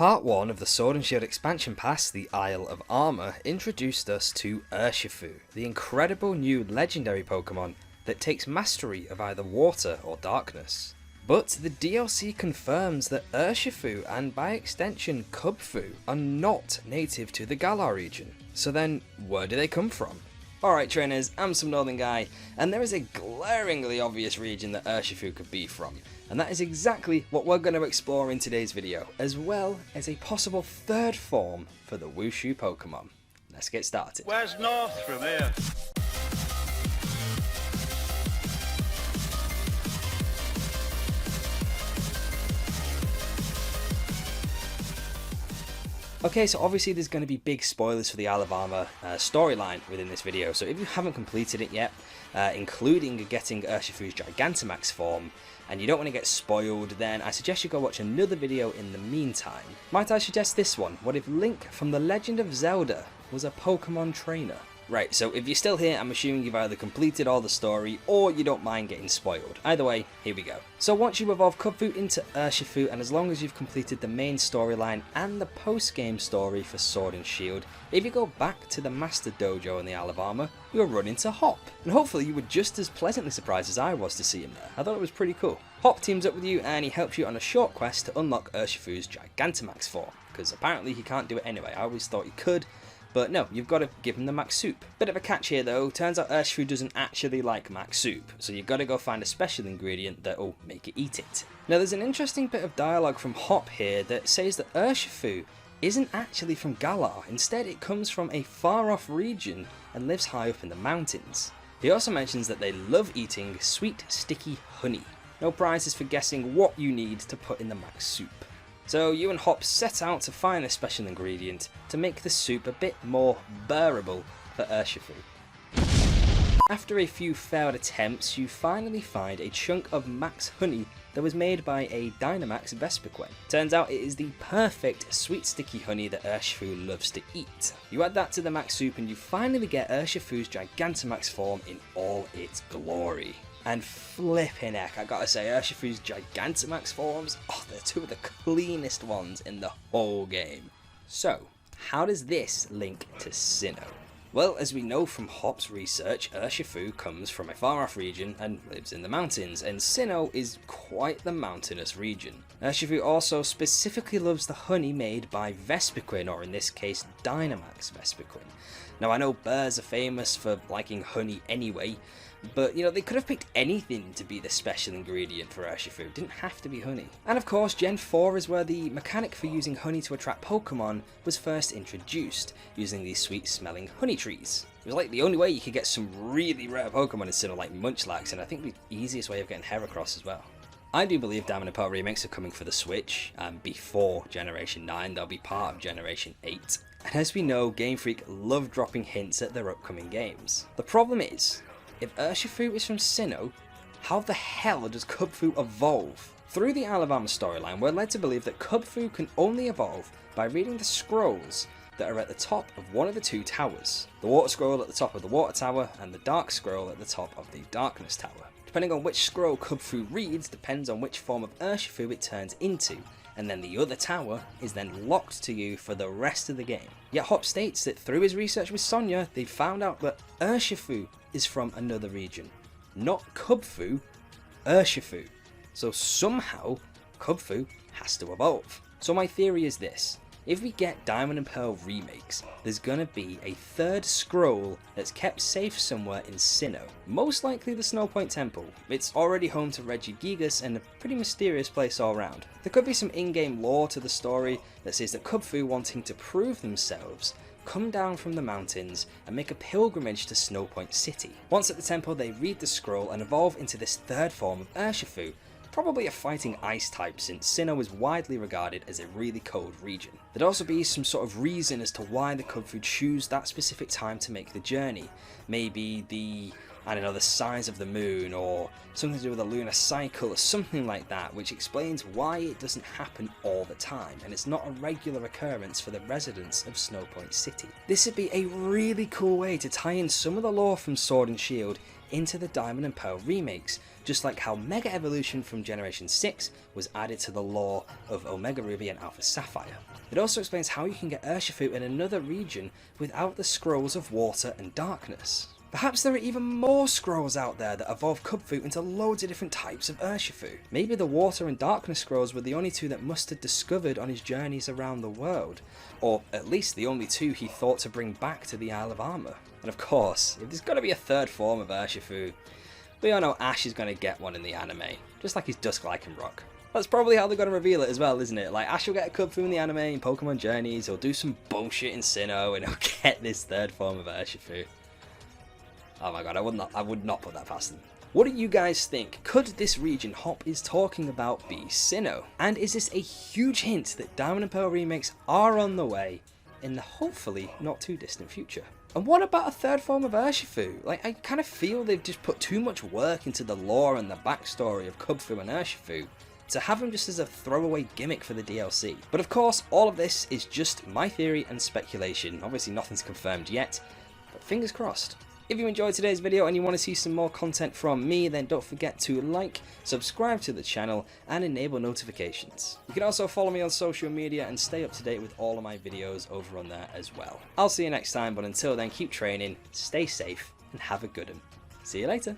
Part 1 of the Sword and Shield expansion pass, the Isle of Armor, introduced us to Urshifu, the incredible new legendary Pokemon that takes mastery of either water or darkness. But the DLC confirms that Urshifu, and by extension Kubfu, are not native to the Galar region. So then, where do they come from? Alright trainers, I'm some northern guy, and there is a glaringly obvious region that Urshifu could be from, and that is exactly what we're going to explore in today's video, as well as a possible third form for the Wushu Pokemon. Let's get started. Where's north from here? Okay, so obviously there's going to be big spoilers for the Isle of Armor storyline within this video, so if you haven't completed it yet, including getting Urshifu's Gigantamax form, and you don't want to get spoiled, then I suggest you go watch another video in the meantime. Might I suggest this one? What if Link from The Legend of Zelda was a Pokemon trainer? Right, so if you're still here, I'm assuming you've either completed all the story, or you don't mind getting spoiled. Either way, here we go. So once you evolve Kubfu into Urshifu, and as long as you've completed the main storyline and the post-game story for Sword and Shield, if you go back to the Master Dojo in the Isle of Armor, you'll run into Hop. And hopefully you were just as pleasantly surprised as I was to see him there. I thought it was pretty cool. Hop teams up with you and he helps you on a short quest to unlock Urshifu's Gigantamax form, because apparently he can't do it anyway. I always thought he could. But no, you've got to give him the max soup. Bit of a catch here though, turns out Urshifu doesn't actually like max soup, so you've got to go find a special ingredient that'll make it eat it. Now there's an interesting bit of dialogue from Hop here that says that Urshifu isn't actually from Galar, instead it comes from a far off region and lives high up in the mountains. He also mentions that they love eating sweet sticky honey. No prizes for guessing what you need to put in the max soup. So you and Hop set out to find this special ingredient to make the soup a bit more bearable for Urshifu. After a few failed attempts, you finally find a chunk of max honey that was made by a Dynamax Vespiquen. Turns out it is the perfect sweet sticky honey that Urshifu loves to eat. You add that to the max soup and you finally get Urshifu's Gigantamax form in all its glory. And flipping heck, I gotta say, Urshifu's Gigantamax forms, they're two of the cleanest ones in the whole game. So, how does this link to SINNOH? Well, as we know from Hop's research, Urshifu comes from a far off region and lives in the mountains, and SINNOH is quite the mountainous region. Urshifu also specifically loves the honey made by Vespiquen, or in this case, Dynamax Vespiquen. Now I know bears are famous for liking honey anyway, but you know, they could have picked anything to be the special ingredient for Urshifu, it didn't have to be honey. And of course Gen 4 is where the mechanic for using honey to attract Pokemon was first introduced, using these sweet smelling honey trees. It was like the only way you could get some really rare Pokemon in SINNOH like Munchlax, and I think the easiest way of getting Heracross as well. I do believe Diamond and Pearl remakes are coming for the Switch, and before Generation 9 they'll be part of Generation 8. And as we know, Gamefreak love dropping hints at their upcoming games. The problem is, if Urshifu is from SINNOH, how the hell does Kubfu evolve? Through the Isle of Armor storyline, we're led to believe that Kubfu can only evolve by reading the scrolls that are at the top of one of the two towers. The water scroll at the top of the water tower, and the dark scroll at the top of the darkness tower. Depending on which scroll Kubfu reads depends on which form of Urshifu it turns into, and then the other tower is then locked to you for the rest of the game. Yet Hop states that through his research with Sonia, they found out that Urshifu is from another region. Not Kubfu, Urshifu. So somehow, Kubfu has to evolve. So my theory is this. If we get Diamond and Pearl remakes, there's gonna be a third scroll that's kept safe somewhere in SINNOH. Most likely the Snowpoint Temple. It's already home to Regigigas and a pretty mysterious place all around. There could be some in-game lore to the story that says that Kubfu, wanting to prove themselves, come down from the mountains and make a pilgrimage to Snowpoint City. Once at the temple, they read the scroll and evolve into this third form of Urshifu, probably a fighting ice type since SINNOH is widely regarded as a really cold region. There'd also be some sort of reason as to why the Kubfu choose that specific time to make the journey. Maybe the I don't know, the size of the moon, or something to do with a lunar cycle, or something like that, which explains why it doesn't happen all the time, and it's not a regular occurrence for the residents of Snow Point City. This would be a really cool way to tie in some of the lore from Sword and Shield into the Diamond and Pearl remakes, just like how Mega Evolution from Generation 6 was added to the lore of Omega Ruby and Alpha Sapphire. It also explains how you can get Urshifu in another region without the scrolls of water and darkness. Perhaps there are even more scrolls out there that evolve Kubfu into loads of different types of Urshifu. Maybe the water and darkness scrolls were the only two that Mustard discovered on his journeys around the world, or at least the only two he thought to bring back to the Isle of Armor. And of course, if there's got to be a third form of Urshifu, we all know Ash is going to get one in the anime, just like his Dusk Lycanroc. That's probably how they're going to reveal it as well, isn't it? Like, Ash will get a Kubfu in the anime in Pokemon Journeys, he'll do some bullshit in Sinnoh, and he'll get this third form of Urshifu. Oh my god, I would not put that past them. What do you guys think? Could this region Hop is talking about be Sinnoh? And is this a huge hint that Diamond and Pearl remakes are on the way in the hopefully not too distant future? And what about a third form of Urshifu? Like, I kind of feel they've just put too much work into the lore and the backstory of Kubfu and Urshifu to have him just as a throwaway gimmick for the DLC. But of course, all of this is just my theory and speculation. Obviously nothing's confirmed yet, but fingers crossed. If you enjoyed today's video and you want to see some more content from me, then don't forget to like, subscribe to the channel, and enable notifications. You can also follow me on social media and stay up to date with all of my videos over on there as well. I'll see you next time, but until then, keep training, stay safe, and have a good one. See you later.